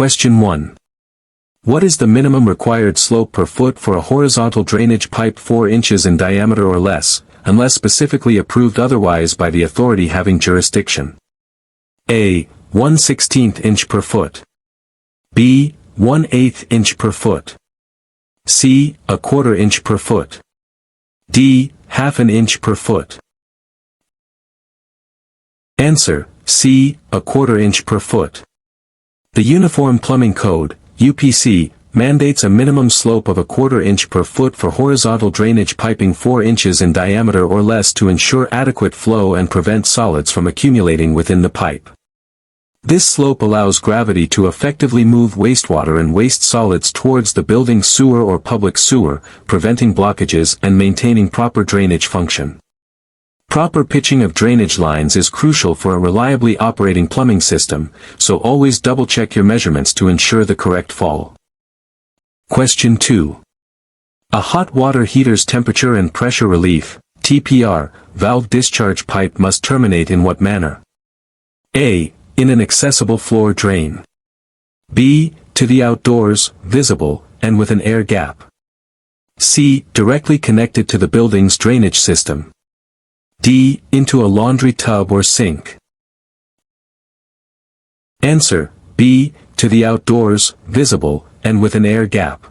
Question 1. What is the minimum required slope per foot for a horizontal drainage pipe 4 inches in diameter or less, unless specifically approved otherwise by the authority having jurisdiction? A. 1/16 inch per foot. B. 1/8 inch per foot. C. 1/4 inch per foot. D. 1/2 inch per foot. Answer: C. 1/4 inch per foot. The Uniform Plumbing Code, UPC, mandates a minimum slope of 1/4 inch per foot for horizontal drainage piping 4 inches in diameter or less to ensure adequate flow and prevent solids from accumulating within the pipe. This slope allows gravity to effectively move wastewater and waste solids towards the building's sewer or public sewer, preventing blockages and maintaining proper drainage function. Proper pitching of drainage lines is crucial for a reliably operating plumbing system, so always double-check your measurements to ensure the correct fall. Question 2. A hot water heater's temperature and pressure relief, TPR, valve discharge pipe must terminate in what manner? A. In an accessible floor drain. B. To the outdoors, visible, and with an air gap. C. Directly connected to the building's drainage system. D. Into a laundry tub or sink. Answer: B. To the outdoors, visible, and with an air gap.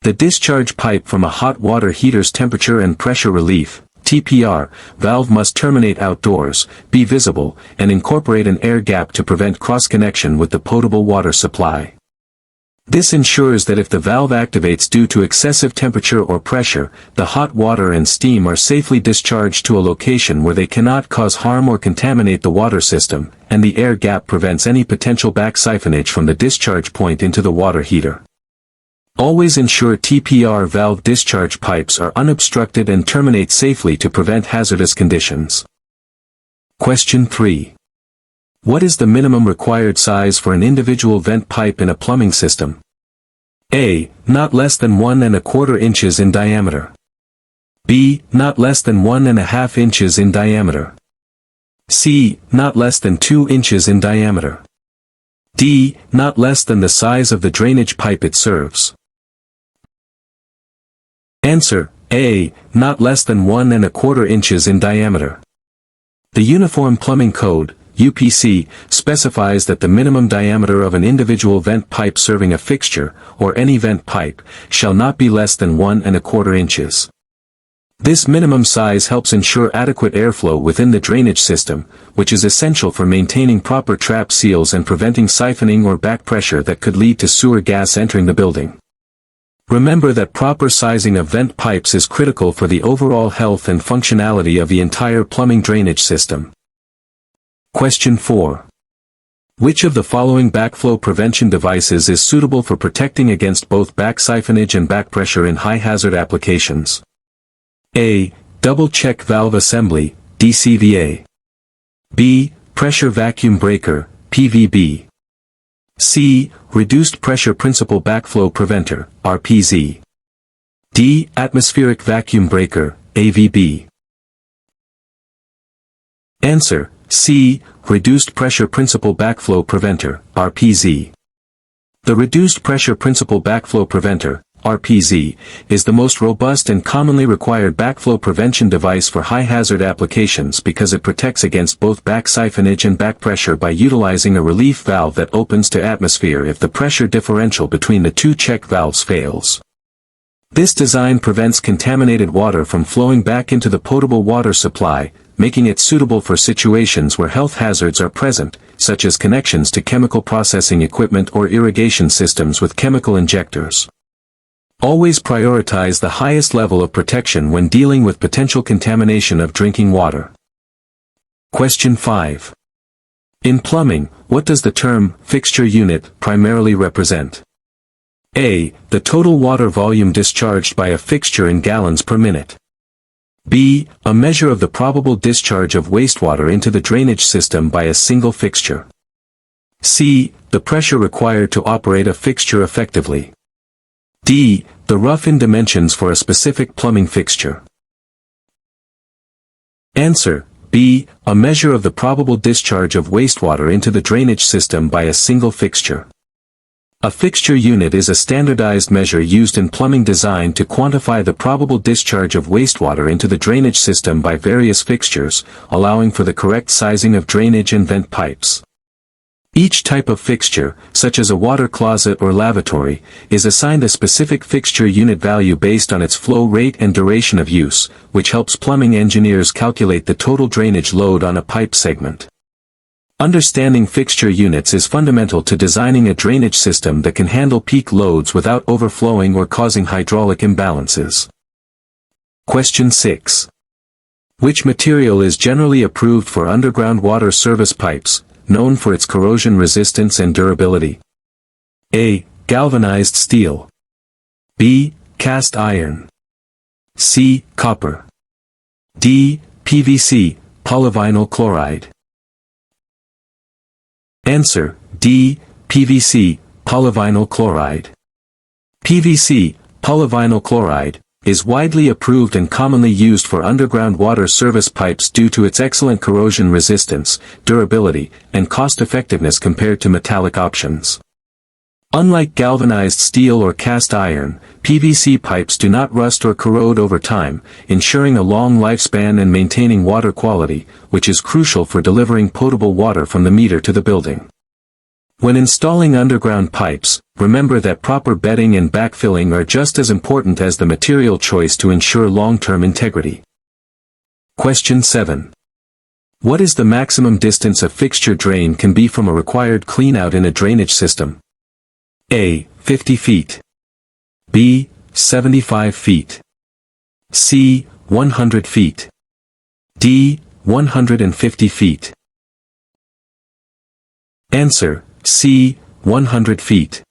The discharge pipe from a hot water heater's temperature and pressure relief, TPR, valve must terminate outdoors, be visible, and incorporate an air gap to prevent cross-connection with the potable water supply. This ensures that if the valve activates due to excessive temperature or pressure, the hot water and steam are safely discharged to a location where they cannot cause harm or contaminate the water system, and the air gap prevents any potential back siphonage from the discharge point into the water heater. Always ensure TPR valve discharge pipes are unobstructed and terminate safely to prevent hazardous conditions. Question 3. What is the minimum required size for an individual vent pipe in a plumbing system? A. Not less than 1¼ inches in diameter. B. Not less than 1½ inches in diameter. C. Not less than 2 inches in diameter. D. Not less than the size of the drainage pipe it serves. Answer: A. Not less than 1¼ inches in diameter. The Uniform Plumbing Code, UPC, specifies that the minimum diameter of an individual vent pipe serving a fixture, or any vent pipe, shall not be less than 1¼ inches. This minimum size helps ensure adequate airflow within the drainage system, which is essential for maintaining proper trap seals and preventing siphoning or back pressure that could lead to sewer gas entering the building. Remember that proper sizing of vent pipes is critical for the overall health and functionality of the entire plumbing drainage system. Question 4. Which of the following backflow prevention devices is suitable for protecting against both back siphonage and back pressure in high-hazard applications? A. Double check valve assembly, DCVA. B. Pressure vacuum breaker, PVB. C. Reduced pressure principal backflow preventer, RPZ. D. Atmospheric vacuum breaker, AVB. Answer: C. Reduced pressure principal backflow preventer, RPZ. The reduced pressure principal backflow preventer, RPZ, is the most robust and commonly required backflow prevention device for high-hazard applications because it protects against both back siphonage and back pressure by utilizing a relief valve that opens to atmosphere if the pressure differential between the two check valves fails. This design prevents contaminated water from flowing back into the potable water supply, making it suitable for situations where health hazards are present, such as connections to chemical processing equipment or irrigation systems with chemical injectors. Always prioritize the highest level of protection when dealing with potential contamination of drinking water. Question 5. In plumbing, what does the term fixture unit primarily represent? A. The total water volume discharged by a fixture in gallons per minute. B. A measure of the probable discharge of wastewater into the drainage system by a single fixture. C. The pressure required to operate a fixture effectively. D. The rough-in dimensions for a specific plumbing fixture. Answer: B. A measure of the probable discharge of wastewater into the drainage system by a single fixture. A fixture unit is a standardized measure used in plumbing design to quantify the probable discharge of wastewater into the drainage system by various fixtures, allowing for the correct sizing of drainage and vent pipes. Each type of fixture, such as a water closet or lavatory, is assigned a specific fixture unit value based on its flow rate and duration of use, which helps plumbing engineers calculate the total drainage load on a pipe segment. Understanding fixture units is fundamental to designing a drainage system that can handle peak loads without overflowing or causing hydraulic imbalances. Question 6. Which material is generally approved for underground water service pipes, known for its corrosion resistance and durability? A. Galvanized steel. B. Cast iron. C. Copper. D. PVC, polyvinyl chloride. Answer: D. PVC, polyvinyl chloride. PVC, polyvinyl chloride, is widely approved and commonly used for underground water service pipes due to its excellent corrosion resistance, durability, and cost-effectiveness compared to metallic options. Unlike galvanized steel or cast iron, PVC pipes do not rust or corrode over time, ensuring a long lifespan and maintaining water quality, which is crucial for delivering potable water from the meter to the building. When installing underground pipes, remember that proper bedding and backfilling are just as important as the material choice to ensure long-term integrity. Question 7. What is the maximum distance a fixture drain can be from a required cleanout in a drainage system? A. 50 feet. B. 75 feet. C. 100 feet. D. 150 feet. Answer: C. 100 feet.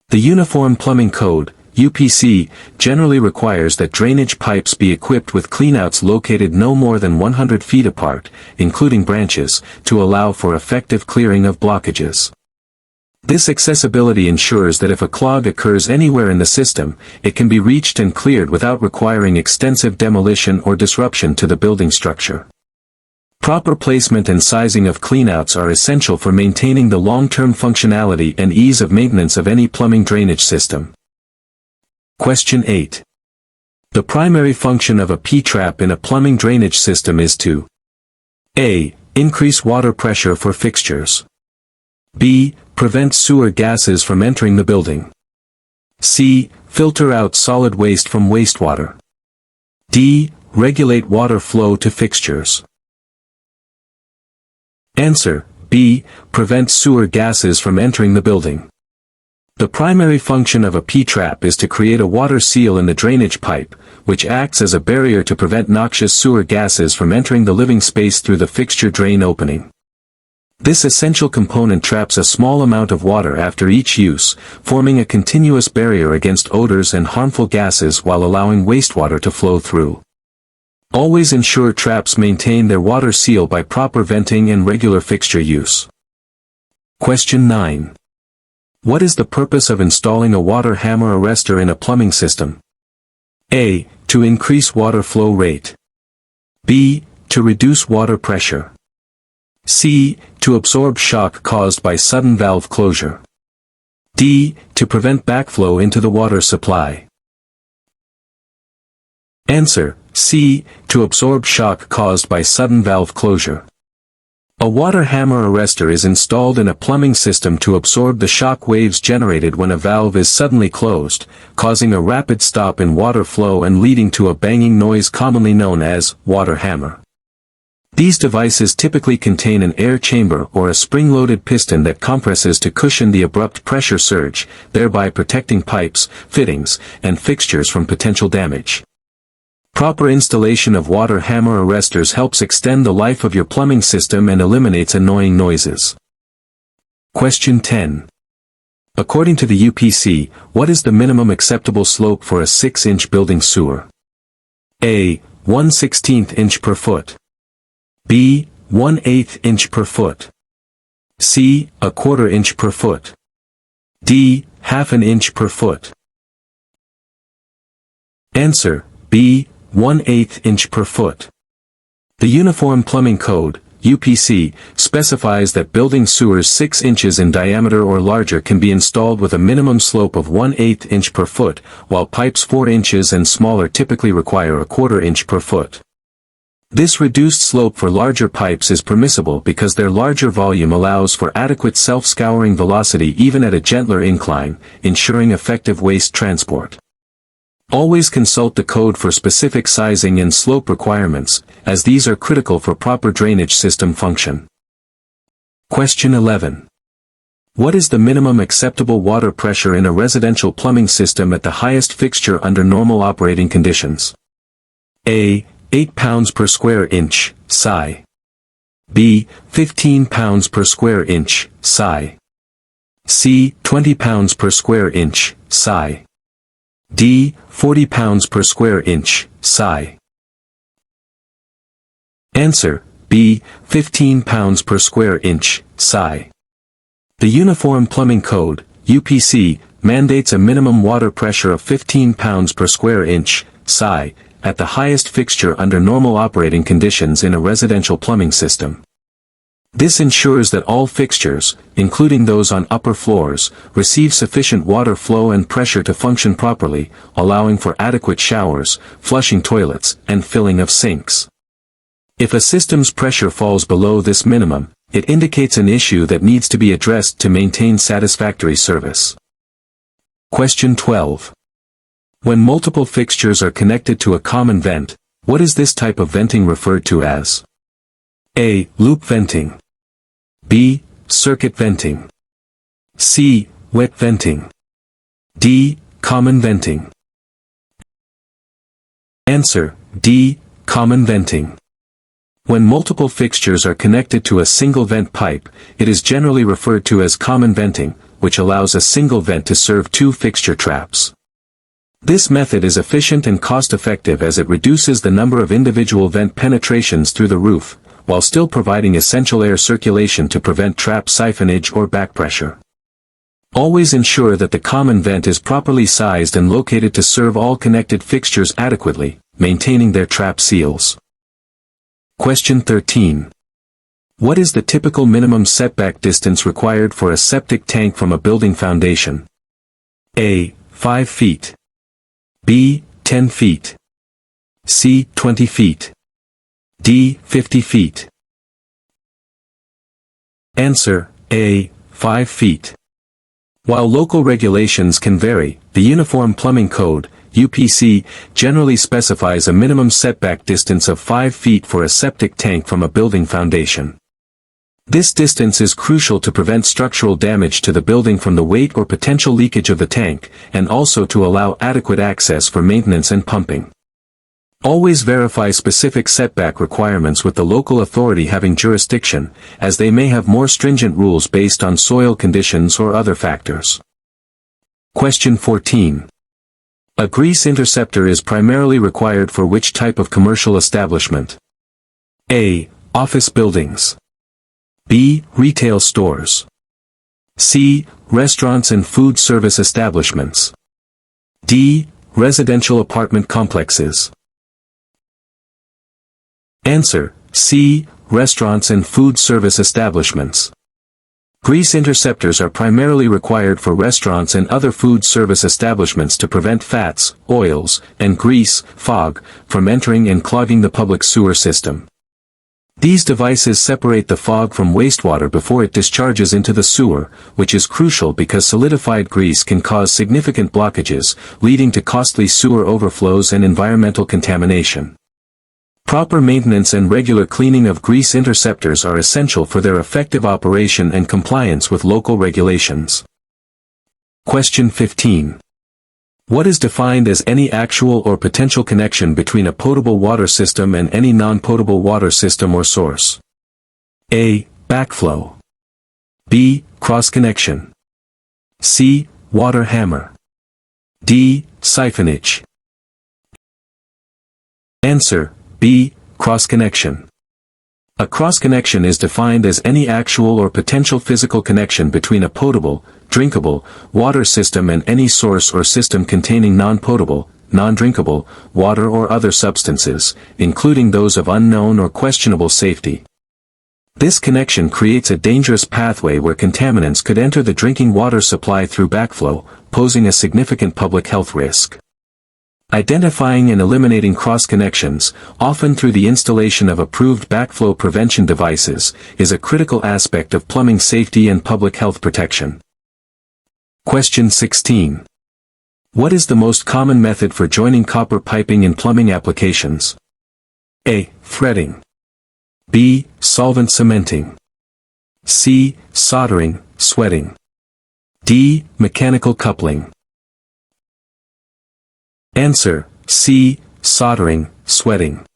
The Uniform Plumbing Code, UPC, generally requires that drainage pipes be equipped with cleanouts located no more than 100 feet apart, including branches, to allow for effective clearing of blockages. This accessibility ensures that if a clog occurs anywhere in the system, it can be reached and cleared without requiring extensive demolition or disruption to the building structure. Proper placement and sizing of cleanouts are essential for maintaining the long-term functionality and ease of maintenance of any plumbing drainage system. Question 8. The primary function of a P-trap in a plumbing drainage system is to: A. Increase water pressure for fixtures. B. Prevent sewer gases from entering the building. C. Filter out solid waste from wastewater. D. Regulate water flow to fixtures. Answer: B. Prevent sewer gases from entering the building. The primary function of a P-trap is to create a water seal in the drainage pipe, which acts as a barrier to prevent noxious sewer gases from entering the living space through the fixture drain opening. This essential component traps a small amount of water after each use, forming a continuous barrier against odors and harmful gases while allowing wastewater to flow through. Always ensure traps maintain their water seal by proper venting and regular fixture use. Question 9. What is the purpose of installing a water hammer arrestor in a plumbing system? A. To increase water flow rate. B. To reduce water pressure. C. To absorb shock caused by sudden valve closure. D. To prevent backflow into the water supply. Answer: C. To absorb shock caused by sudden valve closure. A water hammer arrestor is installed in a plumbing system to absorb the shock waves generated when a valve is suddenly closed, causing a rapid stop in water flow and leading to a banging noise commonly known as water hammer. These devices typically contain an air chamber or a spring-loaded piston that compresses to cushion the abrupt pressure surge, thereby protecting pipes, fittings, and fixtures from potential damage. Proper installation of water hammer arrestors helps extend the life of your plumbing system and eliminates annoying noises. Question 10. According to the UPC, what is the minimum acceptable slope for a 6-inch building sewer? A. 1/16 inch per foot. B. 1/8 inch per foot. C. 1/4 inch per foot. D. 1/2 inch per foot. Answer: B. 1/8 inch per foot. The Uniform Plumbing Code, UPC, specifies that building sewers 6 inches in diameter or larger can be installed with a minimum slope of 1/8 inch per foot, while pipes 4 inches and smaller typically require a 1/4 inch per foot. This reduced slope for larger pipes is permissible because their larger volume allows for adequate self-scouring velocity even at a gentler incline, ensuring effective waste transport. Always consult the code for specific sizing and slope requirements, as these are critical for proper drainage system function. Question 11. What is the minimum acceptable water pressure in a residential plumbing system at the highest fixture under normal operating conditions? A. 8 pounds per square inch, psi. B. 15 pounds per square inch, psi. C. 20 pounds per square inch, psi. D. 40 pounds per square inch, psi. Answer, B. 15 pounds per square inch, psi. The Uniform Plumbing Code, UPC, mandates a minimum water pressure of 15 pounds per square inch, psi, at the highest fixture under normal operating conditions in a residential plumbing system. This ensures that all fixtures, including those on upper floors, receive sufficient water flow and pressure to function properly, allowing for adequate showers, flushing toilets, and filling of sinks. If a system's pressure falls below this minimum, it indicates an issue that needs to be addressed to maintain satisfactory service. Question 12. When multiple fixtures are connected to a common vent, what is this type of venting referred to as? A. Loop venting. B. Circuit venting. C. Wet venting. D. Common venting. Answer, D. Common venting. When multiple fixtures are connected to a single vent pipe, it is generally referred to as common venting, which allows a single vent to serve 2 fixture traps. This method is efficient and cost-effective as it reduces the number of individual vent penetrations through the roof, while still providing essential air circulation to prevent trap siphonage or backpressure. Always ensure that the common vent is properly sized and located to serve all connected fixtures adequately, maintaining their trap seals. Question 13. What is the typical minimum setback distance required for a septic tank from a building foundation? A. 5 feet. B. 10 feet. C. 20 feet. D. 50 feet. Answer, A. 5 feet. While local regulations can vary, the Uniform Plumbing Code, UPC, generally specifies a minimum setback distance of 5 feet for a septic tank from a building foundation. This distance is crucial to prevent structural damage to the building from the weight or potential leakage of the tank, and also to allow adequate access for maintenance and pumping. Always verify specific setback requirements with the local authority having jurisdiction, as they may have more stringent rules based on soil conditions or other factors. Question 14. A grease interceptor is primarily required for which type of commercial establishment? A. Office buildings. B. Retail stores. C. Restaurants and food service establishments. D. Residential apartment complexes. Answer, C. Restaurants and food service establishments. Grease interceptors are primarily required for restaurants and other food service establishments to prevent fats, oils, and grease, fog, from entering and clogging the public sewer system. These devices separate the fog from wastewater before it discharges into the sewer, which is crucial because solidified grease can cause significant blockages, leading to costly sewer overflows and environmental contamination. Proper maintenance and regular cleaning of grease interceptors are essential for their effective operation and compliance with local regulations. Question 15. What is defined as any actual or potential connection between a potable water system and any non-potable water system or source? A. Backflow. B. Cross-connection. C. Water hammer. D. Siphonage. Answer, B. Cross-connection. A cross-connection is defined as any actual or potential physical connection between a potable, drinkable, water system and any source or system containing non-potable, non-drinkable, water or other substances, including those of unknown or questionable safety. This connection creates a dangerous pathway where contaminants could enter the drinking water supply through backflow, posing a significant public health risk. Identifying and eliminating cross-connections, often through the installation of approved backflow prevention devices, is a critical aspect of plumbing safety and public health protection. Question 16. What is the most common method for joining copper piping in plumbing applications? A. Threading. B. Solvent cementing. C. Soldering, sweating. D. Mechanical coupling. Answer: C. Soldering, sweating.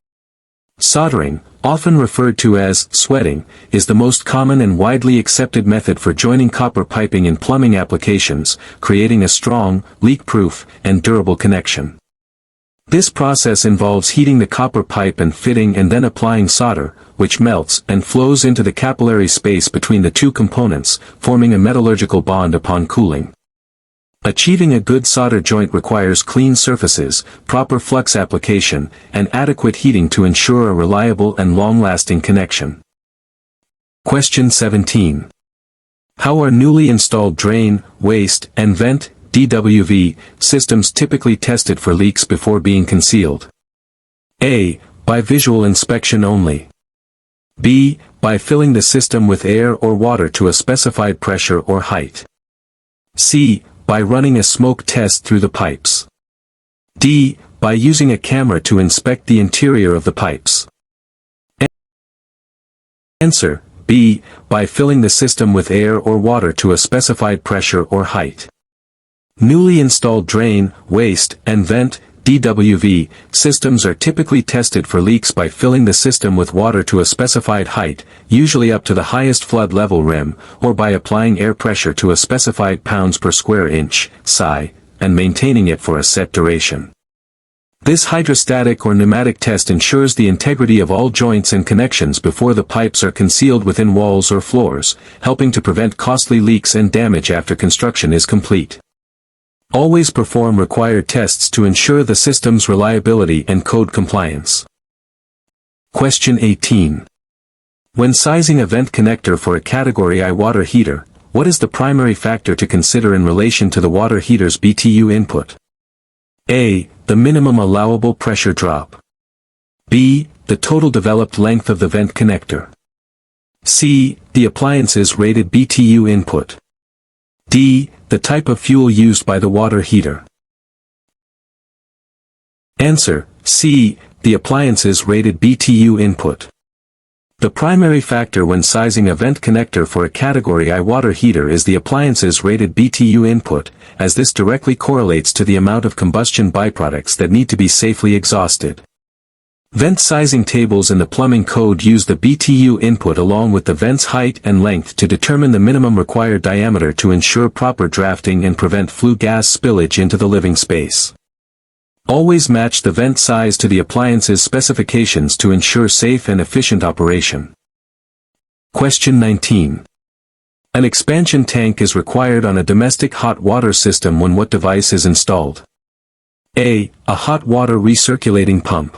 Soldering, often referred to as sweating, is the most common and widely accepted method for joining copper piping in plumbing applications, creating a strong, leak-proof, and durable connection. This process involves heating the copper pipe and fitting and then applying solder, which melts and flows into the capillary space between the two components, forming a metallurgical bond upon cooling. Achieving a good solder joint requires clean surfaces, proper flux application, and adequate heating to ensure a reliable and long-lasting connection. Question 17. How are newly installed drain, waste, and vent (DWV) systems typically tested for leaks before being concealed? A. By visual inspection only. B. By filling the system with air or water to a specified pressure or height. C. By running a smoke test through the pipes. D. By using a camera to inspect the interior of the pipes. Answer: B. By filling the system with air or water to a specified pressure or height. Newly installed drain, waste, and vent (DWV) systems are typically tested for leaks by filling the system with water to a specified height, usually up to the highest flood level rim, or by applying air pressure to a specified pounds per square inch (psi), and maintaining it for a set duration. This hydrostatic or pneumatic test ensures the integrity of all joints and connections before the pipes are concealed within walls or floors, helping to prevent costly leaks and damage after construction is complete. Always perform required tests to ensure the system's reliability and code compliance. Question 18. When sizing a vent connector for a Category I water heater, what is the primary factor to consider in relation to the water heater's BTU input? A. The minimum allowable pressure drop. B. The total developed length of the vent connector. C. The appliance's rated BTU input. D. The type of fuel used by the water heater. Answer: C. The appliance's rated BTU input. The primary factor when sizing a vent connector for a Category I water heater is the appliance's rated BTU input, as this directly correlates to the amount of combustion byproducts that need to be safely exhausted. Vent sizing tables in the plumbing code use the BTU input along with the vent's height and length to determine the minimum required diameter to ensure proper drafting and prevent flue gas spillage into the living space. Always match the vent size to the appliance's specifications to ensure safe and efficient operation. Question 19. An expansion tank is required on a domestic hot water system when what device is installed? A. A hot water recirculating pump.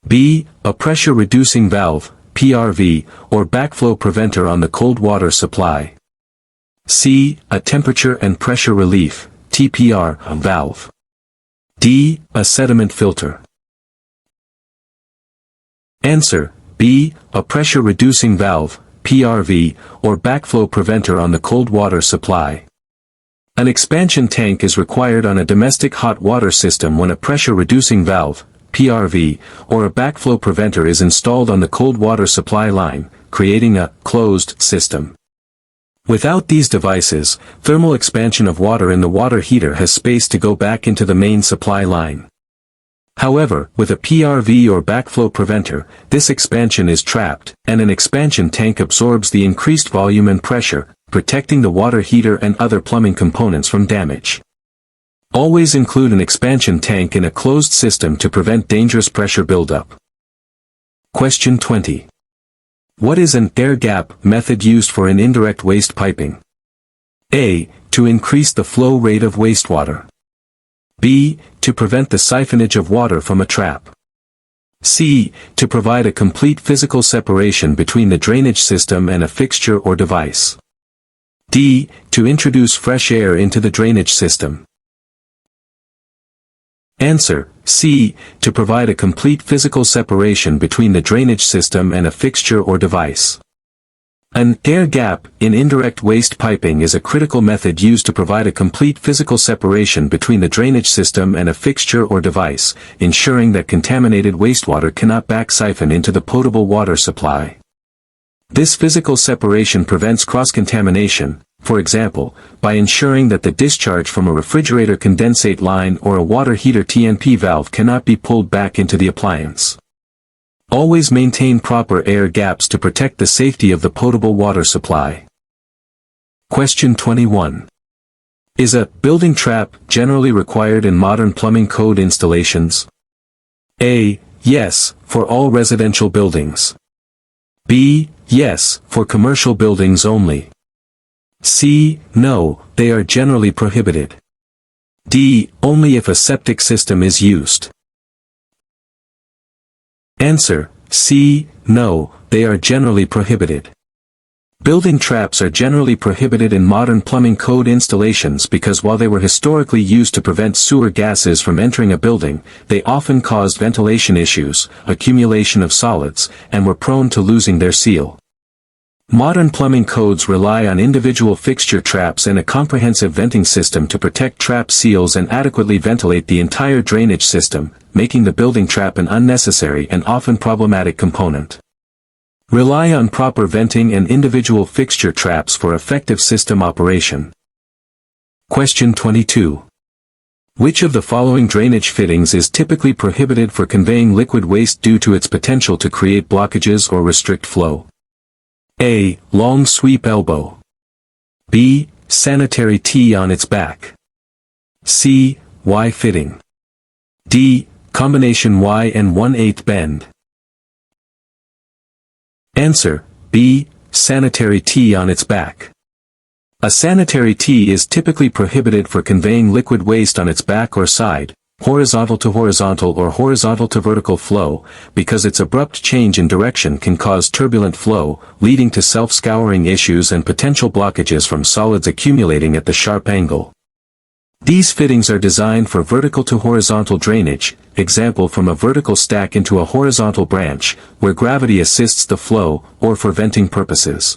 B. A pressure-reducing valve, PRV, or backflow preventer on the cold water supply. C. A temperature and pressure relief, TPR, valve. D. A sediment filter. Answer: B. A pressure-reducing valve, PRV, or backflow preventer on the cold water supply. An expansion tank is required on a domestic hot water system when a pressure-reducing valve, PRV, or a backflow preventer is installed on the cold water supply line, creating a closed system. Without these devices, thermal expansion of water in the water heater has space to go back into the main supply line. However, with a PRV or backflow preventer, this expansion is trapped, and an expansion tank absorbs the increased volume and pressure, protecting the water heater and other plumbing components from damage. Always include an expansion tank in a closed system to prevent dangerous pressure buildup. Question 20. What is an air gap method used for an indirect waste piping? A. To increase the flow rate of wastewater. B. To prevent the siphonage of water from a trap. C. To provide a complete physical separation between the drainage system and a fixture or device. D. To introduce fresh air into the drainage system. Answer: C. To provide a complete physical separation between the drainage system and a fixture or device. An air gap in indirect waste piping is a critical method used to provide a complete physical separation between the drainage system and a fixture or device, ensuring that contaminated wastewater cannot back-siphon into the potable water supply. This physical separation prevents cross-contamination, for example, by ensuring that the discharge from a refrigerator condensate line or a water heater TNP valve cannot be pulled back into the appliance. Always maintain proper air gaps to protect the safety of the potable water supply. Question 21. Is a building trap generally required in modern plumbing code installations? A. Yes, for all residential buildings. B. Yes, for commercial buildings only. C. No, they are generally prohibited. D. Only if a septic system is used. Answer: C. No, they are generally prohibited. Building traps are generally prohibited in modern plumbing code installations because while they were historically used to prevent sewer gases from entering a building, they often caused ventilation issues, accumulation of solids, and were prone to losing their seal. Modern plumbing codes rely on individual fixture traps and a comprehensive venting system to protect trap seals and adequately ventilate the entire drainage system, making the building trap an unnecessary and often problematic component. Rely on proper venting and individual fixture traps for effective system operation. Question 22. Which of the following drainage fittings is typically prohibited for conveying liquid waste due to its potential to create blockages or restrict flow? A. Long sweep elbow. B. Sanitary T on its back. C. Y fitting. D. Combination Y and 1/8 bend. Answer: B. Sanitary T on its back. A sanitary T is typically prohibited for conveying liquid waste on its back or side, horizontal to horizontal or horizontal to vertical flow, because its abrupt change in direction can cause turbulent flow, leading to self-scouring issues and potential blockages from solids accumulating at the sharp angle. These fittings are designed for vertical to horizontal drainage, example from a vertical stack into a horizontal branch, where gravity assists the flow, or for venting purposes.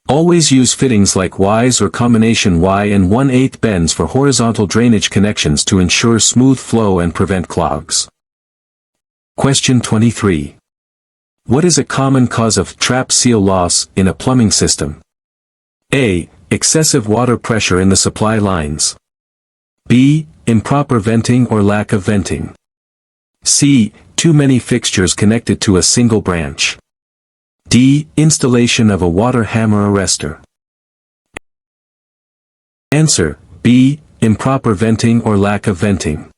Always use fittings like Ys or combination Y and 1/8 bends for horizontal drainage connections to ensure smooth flow and prevent clogs. Question 23. What is a common cause of trap seal loss in a plumbing system? A. Excessive water pressure in the supply lines. B. Improper venting or lack of venting. C. Too many fixtures connected to a single branch. D. Installation of a water hammer arrestor. Answer: B. Improper venting or lack of venting.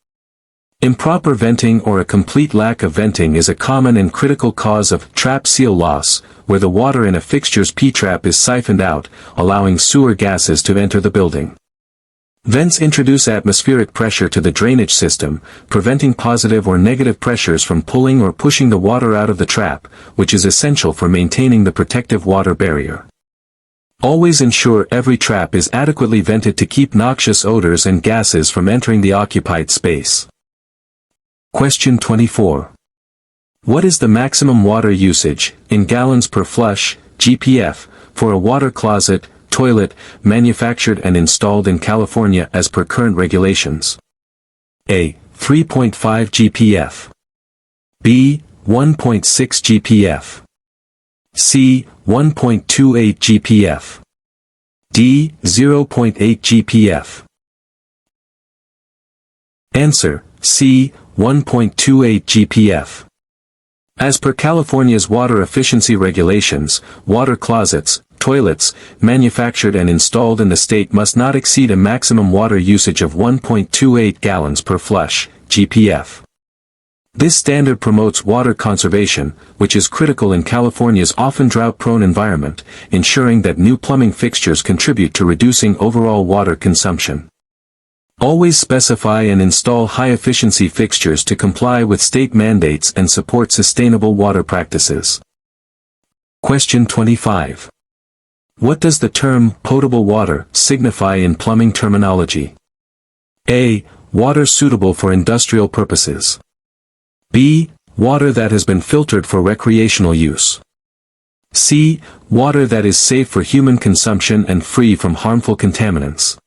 Improper venting or a complete lack of venting is a common and critical cause of trap seal loss, where the water in a fixture's P-trap is siphoned out, allowing sewer gases to enter the building. Vents introduce atmospheric pressure to the drainage system, preventing positive or negative pressures from pulling or pushing the water out of the trap, which is essential for maintaining the protective water barrier. Always ensure every trap is adequately vented to keep noxious odors and gases from entering the occupied space. Question 24. What is the maximum water usage, in gallons per flush, GPF, for a water closet, toilet, manufactured and installed in California as per current regulations? A. 3.5 GPF. B. 1.6 GPF. C. 1.28 GPF. D. 0.8 GPF. Answer: C. 1.28 GPF. As per California's water efficiency regulations, water closets, toilets, manufactured and installed in the state must not exceed a maximum water usage of 1.28 gallons per flush, GPF. This standard promotes water conservation, which is critical in California's often drought-prone environment, ensuring that new plumbing fixtures contribute to reducing overall water consumption. Always specify and install high-efficiency fixtures to comply with state mandates and support sustainable water practices. Question 25. What does the term potable water signify in plumbing terminology? A. Water suitable for industrial purposes. B. Water that has been filtered for recreational use. C. Water that is safe for human consumption and free from harmful contaminants.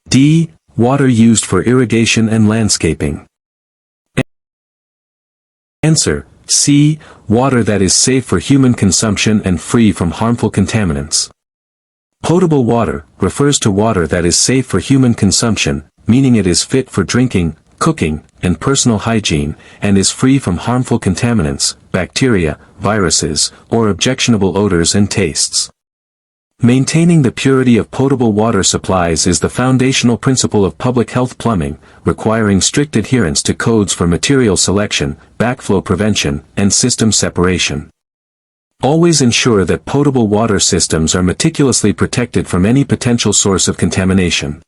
D. Water used for irrigation and landscaping. Answer: C. Water that is safe for human consumption and free from harmful contaminants. Potable water refers to water that is safe for human consumption, meaning it is fit for drinking, cooking, and personal hygiene, and is free from harmful contaminants, bacteria, viruses, or objectionable odors and tastes. Maintaining the purity of potable water supplies is the foundational principle of public health plumbing, requiring strict adherence to codes for material selection, backflow prevention, and system separation. Always ensure that potable water systems are meticulously protected from any potential source of contamination.